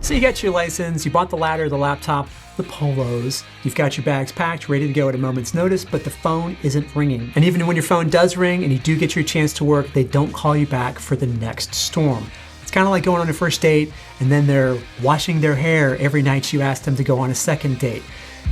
So you got your license, you bought the ladder, the laptop, the polos, you've got your bags packed, ready to go at a moment's notice, but the phone isn't ringing. And even when your phone does ring and you do get your chance to work, they don't call you back for the next storm. It's kind of like going on a first date and then they're washing their hair every night you ask them to go on a second date.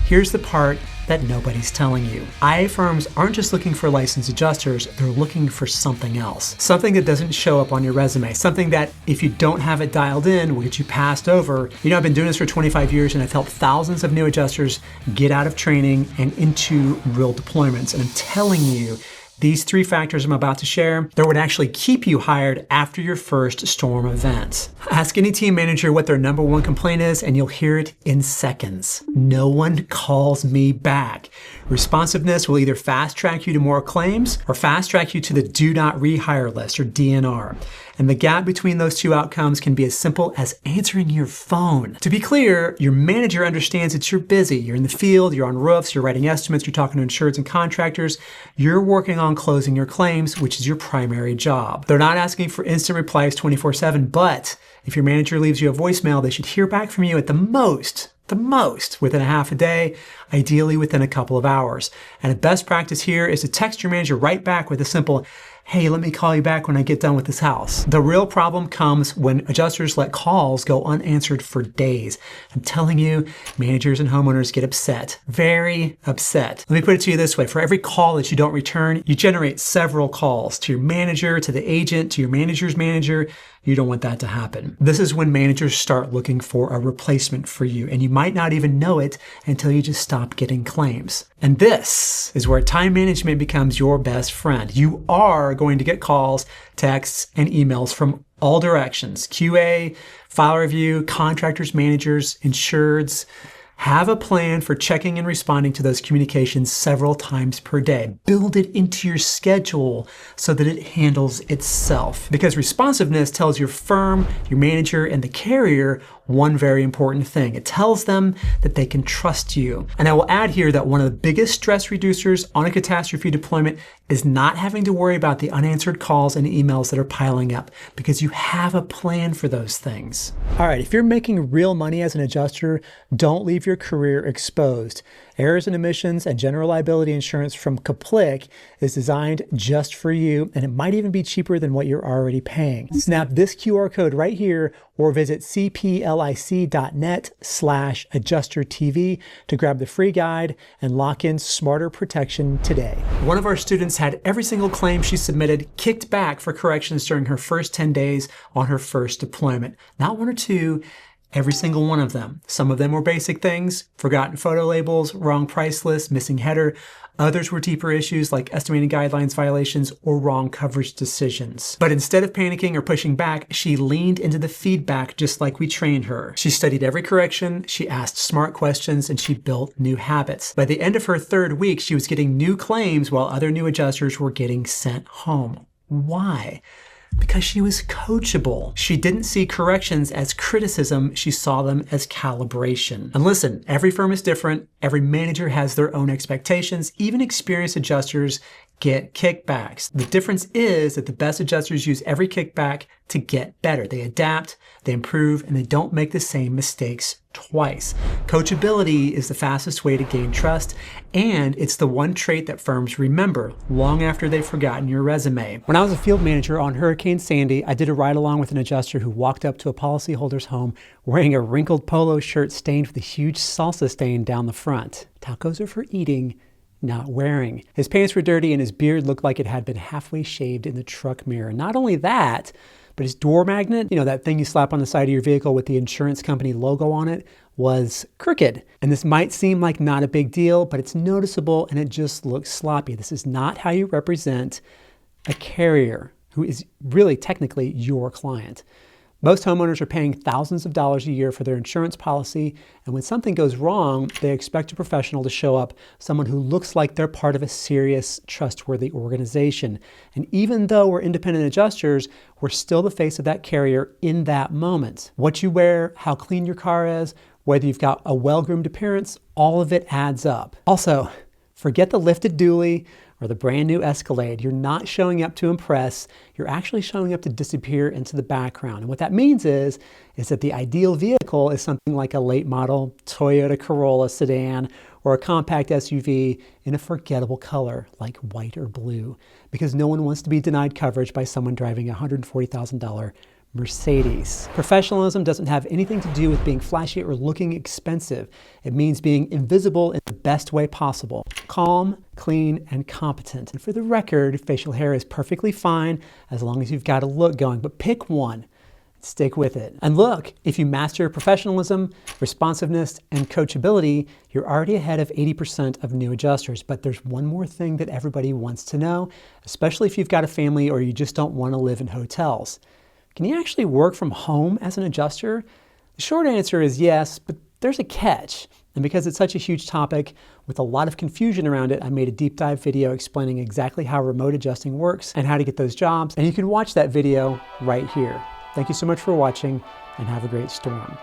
Here's the part that nobody's telling you. IA firms aren't just looking for licensed adjusters, they're looking for something else. Something that doesn't show up on your resume. Something that if you don't have it dialed in will get you passed over. You know, I've been doing this for 25 years and I've helped thousands of new adjusters get out of training and into real deployments. And I'm telling you, these 3 factors I'm about to share, that would actually keep you hired after your first storm event. Ask any team manager what their number 1 complaint is and you'll hear it in seconds. No one calls me back. Responsiveness will either fast track you to more claims or fast track you to the do not rehire list or DNR. And the gap between those 2 outcomes can be as simple as answering your phone. To be clear, your manager understands that you're busy. You're in the field, you're on roofs, you're writing estimates, you're talking to insureds and contractors. You're working on closing your claims, which is your primary job. They're not asking for instant replies 24/7, but if your manager leaves you a voicemail, they should hear back from you at the most within a half a day, ideally within a couple of hours. And a best practice here is to text your manager right back with a simple, "Hey, let me call you back when I get done with this house." The real problem comes when adjusters let calls go unanswered for days. I'm telling you, managers and homeowners get upset, very upset. Let me put it to you this way. For every call that you don't return, you generate several calls to your manager, to the agent, to your manager's manager. You don't want that to happen. This is when managers start looking for a replacement for you, and you might not even know it until you just stop getting claims. And this is where time management becomes your best friend. You are going to get calls, texts, and emails from all directions. QA, file review, contractors, managers, insureds. Have a plan for checking and responding to those communications several times per day. Build it into your schedule so that it handles itself. Because responsiveness tells your firm, your manager, and the carrier one very important thing. It tells them that they can trust you. And I will add here that one of the biggest stress reducers on a catastrophe deployment is not having to worry about the unanswered calls and emails that are piling up, because you have a plan for those things. All right, if you're making real money as an adjuster, don't leave your career exposed. Errors and omissions and general liability insurance from Kaplik is designed just for you, and it might even be cheaper than what you're already paying. Snap this QR code right here or visit cplic.net/adjustertv to grab the free guide and lock in smarter protection today. One of our students had every single claim she submitted kicked back for corrections during her first 10 days on her first deployment. Not 1 or 2, every single one of them. Some of them were basic things, forgotten photo labels, wrong price list, missing header. Others were deeper issues like estimating guidelines violations or wrong coverage decisions. But instead of panicking or pushing back, she leaned into the feedback just like we trained her. She studied every correction, she asked smart questions, and she built new habits. By the end of her 3rd week, she was getting new claims while other new adjusters were getting sent home. Why? Because she was coachable. She didn't see corrections as criticism, she saw them as calibration. And listen, every firm is different, every manager has their own expectations, even experienced adjusters get kickbacks. The difference is that the best adjusters use every kickback to get better. They adapt, they improve, and they don't make the same mistakes twice. Coachability is the fastest way to gain trust, and it's the one trait that firms remember long after they've forgotten your resume. When I was a field manager on Hurricane Sandy, I did a ride along with an adjuster who walked up to a policyholder's home wearing a wrinkled polo shirt stained with a huge salsa stain down the front. Tacos are for eating, not wearing. His pants were dirty and his beard looked like it had been halfway shaved in the truck mirror. Not only that, but his door magnet, that thing you slap on the side of your vehicle with the insurance company logo on it, was crooked. And this might seem like not a big deal, but it's noticeable and it just looks sloppy. This is not how you represent a carrier who is really technically your client. Most homeowners are paying thousands of dollars a year for their insurance policy, and when something goes wrong, they expect a professional to show up, someone who looks like they're part of a serious, trustworthy organization. And even though we're independent adjusters, we're still the face of that carrier in that moment. What you wear, how clean your car is, whether you've got a well-groomed appearance, all of it adds up. Also, Forget the lifted dually or the brand new Escalade. You're not showing up to impress. You're actually showing up to disappear into the background. And what that means is that the ideal vehicle is something like a late model Toyota Corolla sedan or a compact SUV in a forgettable color like white or blue, because no one wants to be denied coverage by someone driving a $140,000 Mercedes. Professionalism doesn't have anything to do with being flashy or looking expensive. It means being invisible in the best way possible. Calm, clean, and competent. And for the record, facial hair is perfectly fine as long as you've got a look going, but pick one. Stick with it. And look, if you master professionalism, responsiveness, and coachability, you're already ahead of 80% of new adjusters. But there's one more thing that everybody wants to know, especially if you've got a family or you just don't want to live in hotels. Can you actually work from home as an adjuster? The short answer is yes, but there's a catch. And because it's such a huge topic with a lot of confusion around it, I made a deep dive video explaining exactly how remote adjusting works and how to get those jobs. And you can watch that video right here. Thank you so much for watching and have a great storm.